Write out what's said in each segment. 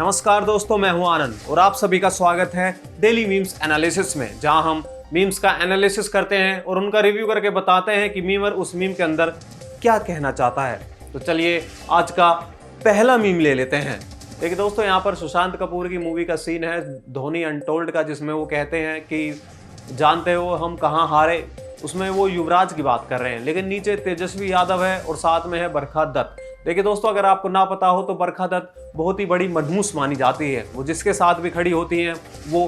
नमस्कार दोस्तों, मैं हूं आनंद और आप सभी का स्वागत है डेली मीम्स एनालिसिस में, जहां हम मीम्स का एनालिसिस करते हैं और उनका रिव्यू करके बताते हैं कि मीमर उस मीम के अंदर क्या कहना चाहता है। तो चलिए आज का पहला मीम ले लेते हैं। देखिए दोस्तों, यहाँ पर सुशांत कपूर की मूवी का सीन है धोनी अनटोल्ड का, जिसमें वो कहते हैं कि जानते हो हम कहाँ हारे। उसमें वो युवराज की बात कर रहे हैं, लेकिन नीचे तेजस्वी यादव है और साथ में है बरखा दत्त। देखिए दोस्तों, अगर आपको ना पता हो तो बरखा दत्त बहुत ही बड़ी मनहूस मानी जाती है। वो जिसके साथ भी खड़ी होती हैं वो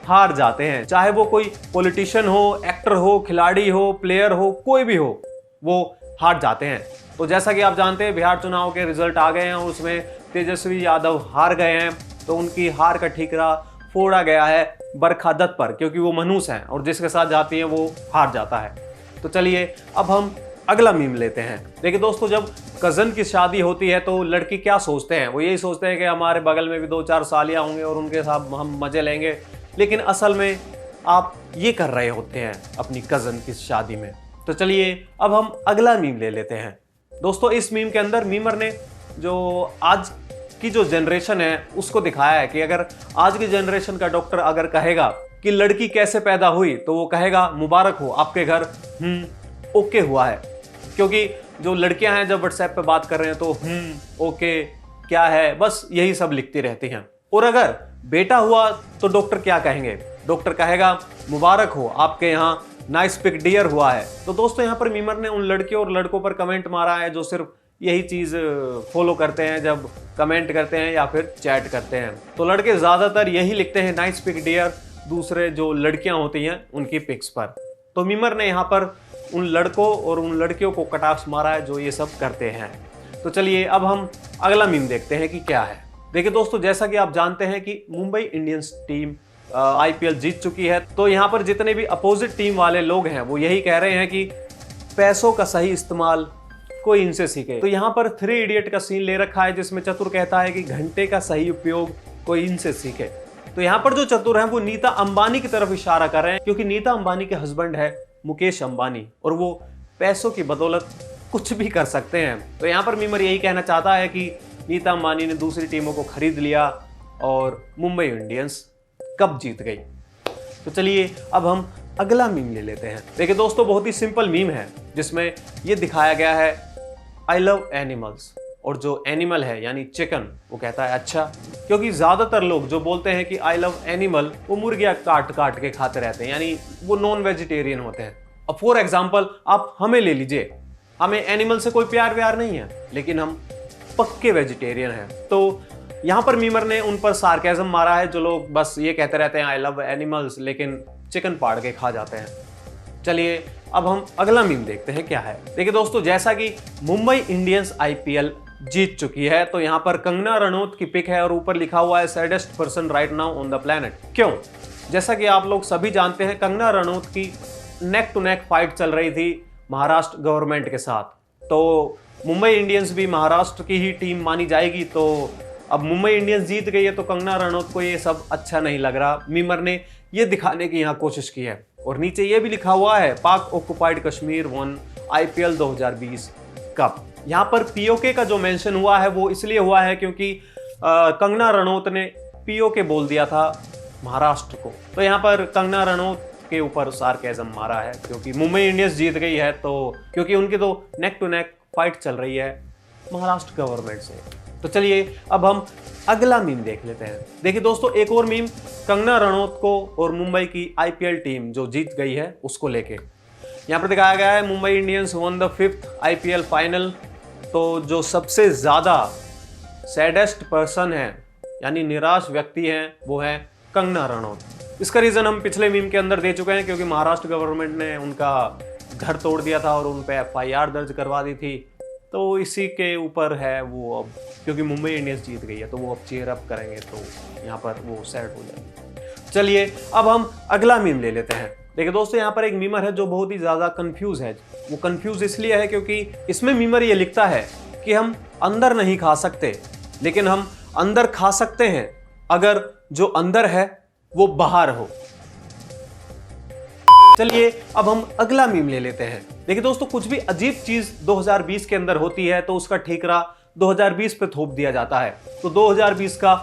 हार जाते हैं, चाहे वो कोई पॉलिटिशियन हो, एक्टर हो, खिलाड़ी हो, प्लेयर हो, कोई भी हो, वो हार जाते हैं। तो जैसा कि आप जानते हैं बिहार चुनाव के रिजल्ट आ गए हैं और उसमें तेजस्वी यादव हार गए हैं, तो उनकी हार का ठीकरा फोड़ा गया है बरखा दत्त पर, क्योंकि वो मनहूस हैं और जिसके साथ जाती हैं वो हार जाता है। तो चलिए अब हम अगला मीम लेते हैं। देखिए दोस्तों, जब कज़न की शादी होती है तो लड़की क्या सोचते हैं, वो यही सोचते हैं कि हमारे बगल में भी 2-4 सालियाँ होंगे और उनके साथ हम मज़े लेंगे, लेकिन असल में आप ये कर रहे होते हैं अपनी कज़न की शादी में। तो चलिए अब हम अगला मीम ले लेते हैं। दोस्तों, इस मीम के अंदर मीमर ने जो आज की जो जनरेशन है उसको दिखाया है कि अगर आज की जनरेशन का डॉक्टर अगर कहेगा कि लड़की कैसे पैदा हुई, तो वो कहेगा मुबारक हो आपके घर ओके हुआ है। क्योंकि जो लड़कियां हैं जब व्हाट्सएप पे बात कर रहे हैं तो ओके क्या है, बस यही सब लिखती रहती हैं। और अगर बेटा हुआ तो डॉक्टर क्या कहेंगे, डॉक्टर कहेगा मुबारक हो आपके यहाँ नाइस पिक डियर हुआ है। तो दोस्तों, यहाँ पर मीमर ने उन लड़कियों और लड़कों पर कमेंट मारा है जो सिर्फ यही चीज़ फॉलो करते हैं जब कमेंट करते हैं या फिर चैट करते हैं। तो लड़के ज़्यादातर यही लिखते हैं नाइस पिक डियर दूसरे जो लड़कियां होती हैं उनकी पिक्स पर। तो मीमर ने यहाँ पर उन लड़कों और उन लड़कियों को कटाक्ष मारा है जो ये सब करते हैं। तो चलिए अब हम अगला मीम देखते हैं कि क्या है। देखिए दोस्तों, जैसा कि आप जानते हैं कि मुंबई इंडियंस टीम IPL जीत चुकी है, तो यहाँ पर जितने भी अपोजिट टीम वाले लोग हैं वो यही कह रहे हैं कि पैसों का सही इस्तेमाल कोई इनसे सीखे। तो यहाँ पर 3 इडियट का सीन ले रखा है जिसमें चतुर कहता है कि घंटे का सही उपयोग कोई इनसे सीखे। तो यहाँ पर जो चतुर हैं वो नीता अंबानी की तरफ इशारा कर रहे हैं, क्योंकि नीता अंबानी के हस्बैंड है मुकेश अंबानी और वो पैसों की बदौलत कुछ भी कर सकते हैं। तो यहाँ पर मीमर यही कहना चाहता है कि नीता अंबानी ने दूसरी टीमों को खरीद लिया और मुंबई इंडियंस कब जीत गई। तो चलिए अब हम अगला मीम ले लेते हैं। देखिए दोस्तों, बहुत ही सिंपल मीम है जिसमें ये दिखाया गया है आई लव एनिमल्स, और जो एनिमल है यानी चिकन वो कहता है अच्छा, क्योंकि ज़्यादातर लोग जो बोलते हैं कि आई लव एनिमल वो मुर्गियाँ काट काट के खाते रहते हैं, यानी वो नॉन वेजिटेरियन होते हैं। अब फॉर एग्जाम्पल आप हमें ले लीजिए, हमें एनिमल से कोई प्यार व्यार नहीं है, लेकिन हम पक्के वेजिटेरियन हैं। तो यहाँ पर मीमर ने उन पर सार्केज़म मारा है जो लोग बस ये कहते रहते हैं आई लव एनिमल्स लेकिन चिकन पाड़ के खा जाते हैं। चलिए अब हम अगला मीम देखते हैं क्या है। देखिए दोस्तों, जैसा कि मुंबई इंडियंस IPL जीत चुकी है, तो यहाँ पर कंगना रनौत की पिक है और ऊपर लिखा हुआ है saddest person right now on the planet. क्यों? जैसा कि आप लोग सभी जानते हैं कंगना रनौत की नेक टू नेक फाइट चल रही थी महाराष्ट्र गवर्नमेंट के साथ। तो मुंबई इंडियंस भी महाराष्ट्र की ही टीम मानी जाएगी, तो अब मुंबई इंडियंस जीत गई है तो कंगना रनौत को ये सब अच्छा नहीं लग रहा। मीमर ने ये दिखाने की यहाँ कोशिश की है और नीचे ये भी लिखा हुआ है पाक occupied Kashmir one IPL 2020 cup. यहाँ पर POK का जो मेंशन हुआ है वो इसलिए हुआ है क्योंकि कंगना रनौत ने POK बोल दिया था महाराष्ट्र को। तो यहाँ पर कंगना रनौत के ऊपर सार्केज़म मारा है क्योंकि मुंबई इंडियंस जीत गई है, तो क्योंकि उनकी तो नेक टू नेक फाइट चल रही है महाराष्ट्र गवर्नमेंट से। तो चलिए अब हम अगला मीम देख लेते हैं। देखिए दोस्तों, एक और मीम कंगना रनौत को और मुंबई की IPL टीम जो जीत गई है उसको लेके यहाँ पर दिखाया गया है Mumbai Indians one the 5th IPL final. तो जो सबसे ज़्यादा सैडेस्ट पर्सन है यानी निराश व्यक्ति हैं वो है कंगना रनौत। इसका रीज़न हम पिछले मीम के अंदर दे चुके हैं, क्योंकि महाराष्ट्र गवर्नमेंट ने उनका घर तोड़ दिया था और उन पर FIR दर्ज करवा दी थी। तो इसी के ऊपर है वो, अब क्योंकि मुंबई इंडियंस जीत गई है तो वो अब चीयर अप करेंगे तो यहाँ पर वो सैड हो जाएंगे। चलिए अब हम अगला मीम ले लेते हैं। देखिए दोस्तों, यहाँ पर एक मीमर है जो बहुत ही ज़्यादा कंफ्यूज है। वो कंफ्यूज इसलिए है क्योंकि इसमें मीमर ये लिखता है कि हम अंदर नहीं खा सकते, लेकिन हम अंदर खा सकते हैं अगर जो अंदर है वो बाहर हो। चलिए अब हम अगला मीम ले लेते हैं। देखिए दोस्तों, कुछ भी अजीब चीज 2020 के अंदर होती है तो उसका ठीकरा 2020 पे थोप दिया जाता है। तो 2020 का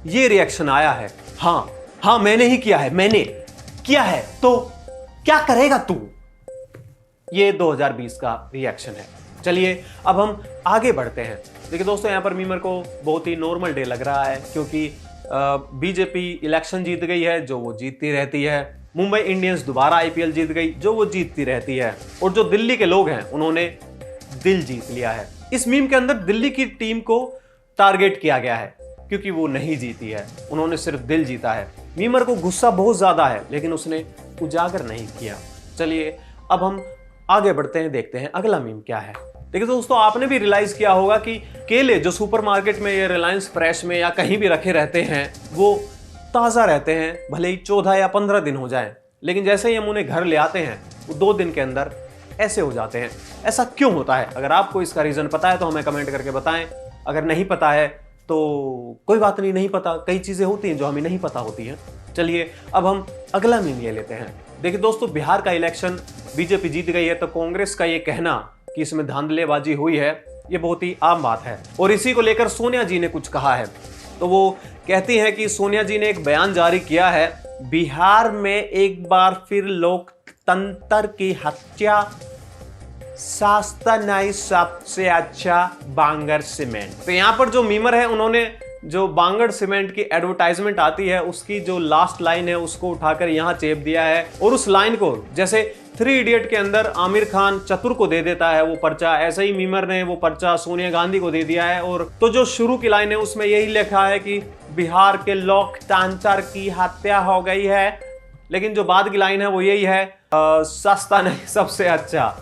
ये रिएक्शन आया है। हाँ मैंने ही किया है, मैंने किया है, तो क्या करेगा तू। ये 2020 का रिएक्शन है। चलिए अब हम आगे बढ़ते हैं। देखिए दोस्तों, यहाँ पर मीमर को बहुत ही नॉर्मल डे लग रहा है, क्योंकि बीजेपी इलेक्शन जीत गई है, जो वो जीतती रहती है। मुंबई इंडियंस दोबारा आईपीएल जीत गई, जो वो जीतती रहती है। और जो दिल्ली के लोग हैं उन्होंने दिल जीत लिया है। इस मीम के अंदर दिल्ली की टीम को टारगेट किया गया है, क्योंकि वो नहीं जीती है, उन्होंने सिर्फ दिल जीता है। मीमर को गुस्सा बहुत ज्यादा है, लेकिन उसने उजागर नहीं किया। चलिए अब हम आगे बढ़ते हैं, देखते हैं अगला मीम क्या है। देखिए दोस्तों, आपने भी रियलाइज किया होगा कि केले जो सुपरमार्केट में या रिलायंस फ्रेश में या कहीं भी रखे रहते हैं, वो ताज़ा रहते हैं, भले ही 14 या 15 दिन हो जाएं, लेकिन जैसे ही हम उन्हें घर ले आते हैं वो 2 दिन के अंदर ऐसे हो जाते हैं। ऐसा क्यों होता है? अगर आपको इसका रीज़न पता है तो हमें कमेंट करके बताएं। अगर नहीं पता है तो कोई बात नहीं पता, कई चीज़ें होती हैं जो हमें नहीं पता होती हैं। चलिए अब हम अगला मीम ले लेते हैं। देखिए दोस्तों, बिहार का इलेक्शन बीजेपी जीत गई है, तो कांग्रेस का ये कहना कि इसमें धांधलेबाजी हुई है, ये बहुत ही आम बात है। और इसी को लेकर सोनिया जी ने कुछ कहा है। तो वो कहती हैं कि सोनिया जी ने एक बयान जारी किया है, बिहार में एक बार फिर लोकतंत्र की हत्या, सस्ता नहीं सबसे अच्छा बांगर सीमेंट। तो यहाँ पर जो मीमर है उन्होंने जो बांगड़ सीमेंट की एडवर्टाइजमेंट आती है उसकी जो लास्ट लाइन है उसको उठाकर यहाँ चेप दिया है, और उस लाइन को जैसे 3 इडियट के अंदर आमिर खान चतुर को दे देता है वो पर्चा, ऐसे ही मीमर ने वो पर्चा सोनिया गांधी को दे दिया है। और तो जो शुरू की लाइन है उसमें यही लिखा है कि बिहार के लोकतंत्र की हत्या हो गई है, लेकिन जो बाद की लाइन है वो यही है, सस्ता नहीं सबसे अच्छा।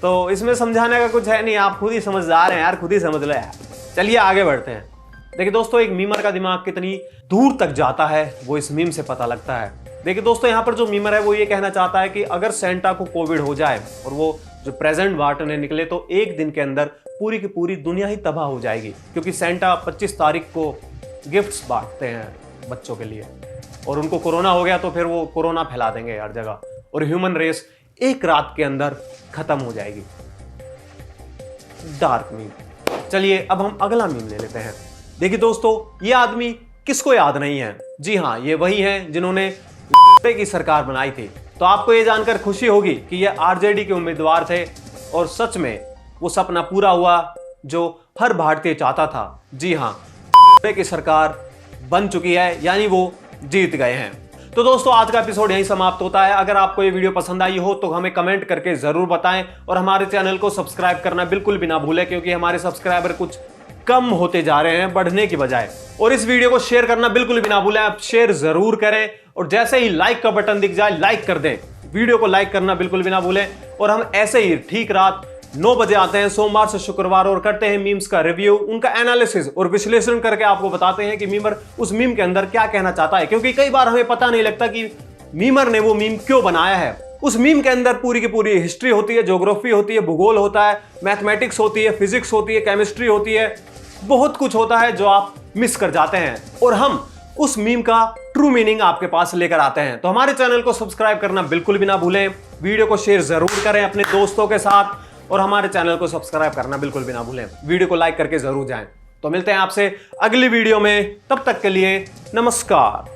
तो इसमें समझाने का कुछ है नहीं, आप खुद ही समझदार हैं यार, खुद ही समझ लो यार। चलिए आगे बढ़ते हैं। देखिए दोस्तों, एक मीमर का दिमाग कितनी दूर तक जाता है वो इस मीम से पता लगता है। देखिए दोस्तों, यहाँ पर जो मीमर है वो ये कहना चाहता है कि अगर सेंटा को कोविड हो जाए और वो जो प्रेजेंट बांटने निकले, तो एक दिन के अंदर पूरी की पूरी दुनिया ही तबाह हो जाएगी, क्योंकि सेंटा 25 तारीख को गिफ्ट्स बांटते हैं बच्चों के लिए, और उनको कोरोना हो गया तो फिर वो कोरोना फैला देंगे हर जगह, और ह्यूमन रेस एक रात के अंदर खत्म हो जाएगी। Dark meme. चलिए अब हम अगला मीम ले लेते हैं। देखिए दोस्तों, ये आदमी किसको याद नहीं है? जी हाँ, ये वही हैं जिन्होंने की सरकार बनाई थी। तो आपको ये जानकर खुशी होगी कि ये आरजेडी के उम्मीदवार थे, और सच में वो सपना पूरा हुआ जो हर भारतीय चाहता था। जी हाँ, की सरकार बन चुकी है, यानी वो जीत गए हैं। तो दोस्तों, आज का एपिसोड यहीं समाप्त होता है। अगर आपको ये वीडियो पसंद आई हो तो हमें कमेंट करके जरूर बताएं, और हमारे चैनल को सब्सक्राइब करना बिल्कुल भी ना भूलें, क्योंकि हमारे सब्सक्राइबर कुछ कम होते जा रहे हैं बढ़ने की बजाय। और इस वीडियो को शेयर करना बिल्कुल भी ना भूलें, आप शेयर जरूर करें, और जैसे ही लाइक का बटन दिख जाए लाइक कर दें। वीडियो को लाइक करना बिल्कुल भी ना भूलें। और हम ऐसे ही ठीक रात 9 बजे आते हैं सोमवार से शुक्रवार, और करते हैं मीम्स का रिव्यू, उनका एनालिसिस और विश्लेषण करके आपको बताते हैं कि मीमर उस मीम के अंदर क्या कहना चाहता है, क्योंकि कई बार हमें पता नहीं लगता कि मीमर ने वो मीम क्यों बनाया है। उस मीम के अंदर पूरी की पूरी हिस्ट्री होती है, ज्योग्राफी होती है, भूगोल होता है, मैथमेटिक्स होती है, फिजिक्स होती है, केमिस्ट्री होती है, बहुत कुछ होता है जो आप मिस कर जाते हैं, और हम उस मीम का ट्रू मीनिंग आपके पास लेकर आते हैं। तो हमारे चैनल को सब्सक्राइब करना बिल्कुल भी ना भूलें, वीडियो को शेयर जरूर करें अपने दोस्तों के साथ, और हमारे चैनल को सब्सक्राइब करना बिल्कुल भी ना भूलें, वीडियो को लाइक करके जरूर जाएं। तो मिलते हैं आपसे अगली वीडियो में, तब तक के लिए नमस्कार।